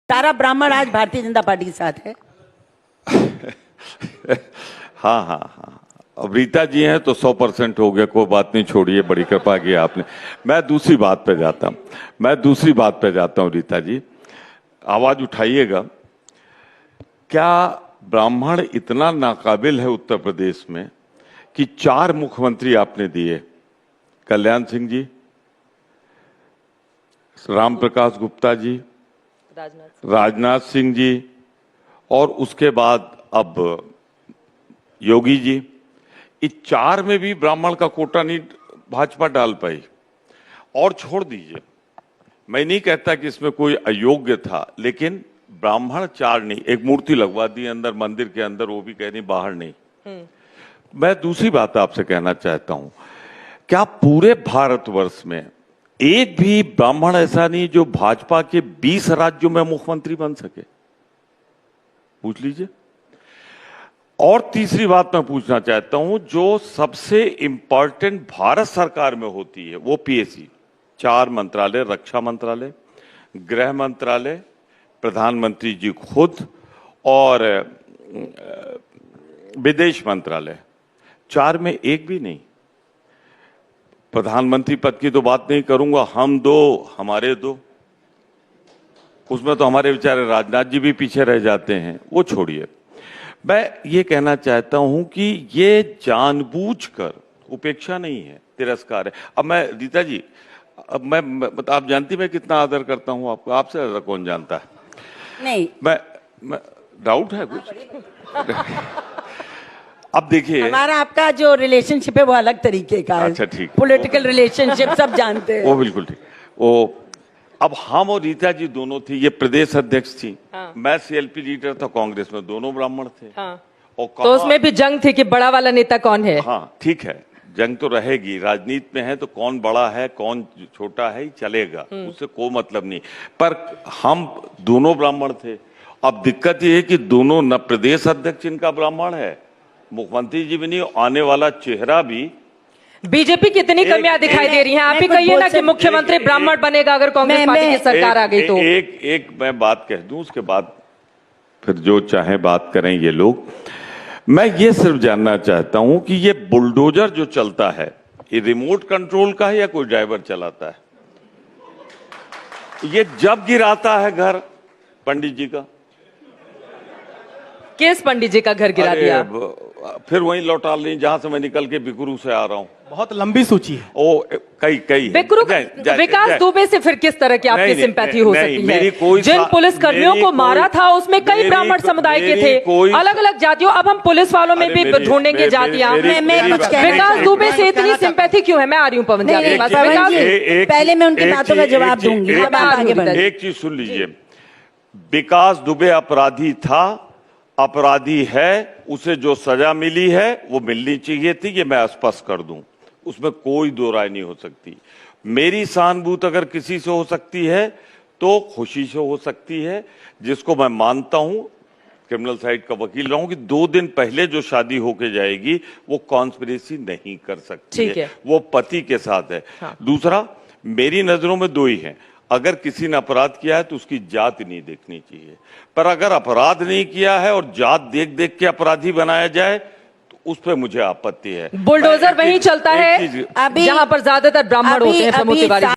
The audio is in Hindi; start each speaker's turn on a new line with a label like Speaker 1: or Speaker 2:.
Speaker 1: सारा ब्राह्मण आज भारतीय जनता पार्टी के साथ है।
Speaker 2: हाँ हाँ हाँ, अब रीता जी हैं तो 100% हो गया, कोई बात नहीं, छोड़िए, बड़ी कृपा की आपने। मैं दूसरी बात पे जाता हूँ रीता जी, आवाज उठाइएगा। क्या ब्राह्मण इतना नाकाबिल है उत्तर प्रदेश में कि 4 मुख्यमंत्री आपने दिए, कल्याण सिंह जी, राम प्रकाश गुप्ता जी, राजनाथ सिंह जी, और उसके बाद अब योगी जी। इस 4 में भी ब्राह्मण का कोटा नहीं भाजपा डाल पाई। और छोड़ दीजिए, मैं नहीं कहता कि इसमें कोई अयोग्य था, लेकिन ब्राह्मण 4 नहीं, एक मूर्ति लगवा दी अंदर मंदिर के अंदर, वो भी कह रही बाहर नहीं। मैं दूसरी बात आपसे कहना चाहता हूं, क्या पूरे भारतवर्ष में एक भी ब्राह्मण ऐसा नहीं जो भाजपा के 20 राज्यों में मुख्यमंत्री बन सके? पूछ लीजिए। और तीसरी बात मैं पूछना चाहता हूं, जो सबसे इंपॉर्टेंट भारत सरकार में होती है वो पीएसी, 4 मंत्रालय, रक्षा मंत्रालय, गृह मंत्रालय, प्रधानमंत्री जी खुद और विदेश मंत्रालय, 4 में एक भी नहीं। प्रधानमंत्री पद की तो बात नहीं करूंगा, हम 2 हमारे 2, उसमें तो हमारे बेचारे राजनाथ जी भी पीछे रह जाते हैं, वो छोड़िए। मैं ये कहना चाहता हूं कि ये जानबूझकर उपेक्षा नहीं है, तिरस्कार है। अब मैं रीता जी, अब मैं आप जानती मैं कितना आदर करता हूं आपको, आपसे ज्यादा कौन जानता है?
Speaker 1: नहीं,
Speaker 2: मैं डाउट है कुछ? अब देखिए,
Speaker 1: हमारा आपका जो रिलेशनशिप है वो अलग तरीके का है।
Speaker 2: अच्छा ठीक,
Speaker 1: पॉलिटिकल रिलेशनशिप सब जानते हैं।
Speaker 2: वो बिल्कुल ठीक। वो अब हम और रीता जी दोनों थी, ये प्रदेश अध्यक्ष थी। हाँ। मैं सीएलपी लीडर था कांग्रेस में, दोनों ब्राह्मण थे। हाँ।
Speaker 3: और तो उसमें भी जंग थी कि बड़ा वाला नेता कौन है।
Speaker 2: हाँ ठीक है, जंग तो रहेगी, राजनीति में है तो कौन बड़ा है कौन छोटा है ही चलेगा, उससे कोई मतलब नहीं। पर हम दोनों ब्राह्मण थे। अब दिक्कत ये है कि दोनों, न प्रदेश अध्यक्ष इनका ब्राह्मण है, मुख्यमंत्री जी भी नहीं, आने वाला चेहरा भी।
Speaker 3: बीजेपी कितनी कमियां दिखाई दे रही हैं? आप ही कहिए ना कि मुख्यमंत्री ब्राह्मण बनेगा अगर कांग्रेस पार्टी की सरकार आ गई तो।
Speaker 2: एक मैं बात कह दूं, उसके बाद फिर जो चाहे बात करें ये लोग। मैं ये सिर्फ जानना चाहता हूं कि ये बुलडोजर जो चलता है, ये रिमोट कंट्रोल का है या कोई ड्राइवर चलाता है? ये जब गिराता है घर पंडित जी का,
Speaker 3: किस पंडित जी का घर गिरा दिया?
Speaker 2: फिर वहीं लौटा ली जहां से मैं निकल के बिकुरू से आ रहा हूं।
Speaker 4: बहुत लंबी सूची है।
Speaker 2: ओ कई
Speaker 3: बिकुरू, विकास दुबे से फिर किस तरह की आपकी सिंपैथी हो सकती है? जिन पुलिस कर्मियों को मारा था उसमें कई ब्राह्मण समुदाय के थे, अलग अलग जातियों। अब हम पुलिस वालों में भी ढूंढेंगे जातियां। विकास दुबे से इतनी सिंपैथी क्यों है? मैं आ रही हूँ पवन जी आपके पास।
Speaker 1: पहले मैं उनकी बातों का जवाब दूंगी।
Speaker 2: एक चीज सुन लीजिए, विकास दुबे अपराधी था, अपराधी है, उसे जो सजा मिली है वो मिलनी चाहिए थी, ये मैं स्पष्ट कर दूं, उसमें कोई दो राय नहीं हो सकती। मेरी सहानुभूति अगर किसी से हो सकती है तो खुशी से हो सकती है, जिसको मैं मानता हूं, क्रिमिनल साइड का वकील रहा हूं, कि 2 दिन पहले जो शादी होके जाएगी वो कॉन्स्पिरेसी नहीं कर सकती है, वो पति के साथ है। हाँ। दूसरा, मेरी नजरों में 2 ही हैं, अगर किसी ने अपराध किया है तो उसकी जात नहीं देखनी चाहिए, पर अगर अपराध नहीं किया है और जात देख देख के अपराधी बनाया जाए तो उस पर मुझे आपत्ति है।
Speaker 3: बुलडोजर वहीं चलता है जहां पर ज्यादातर ब्राह्मण होते हैं।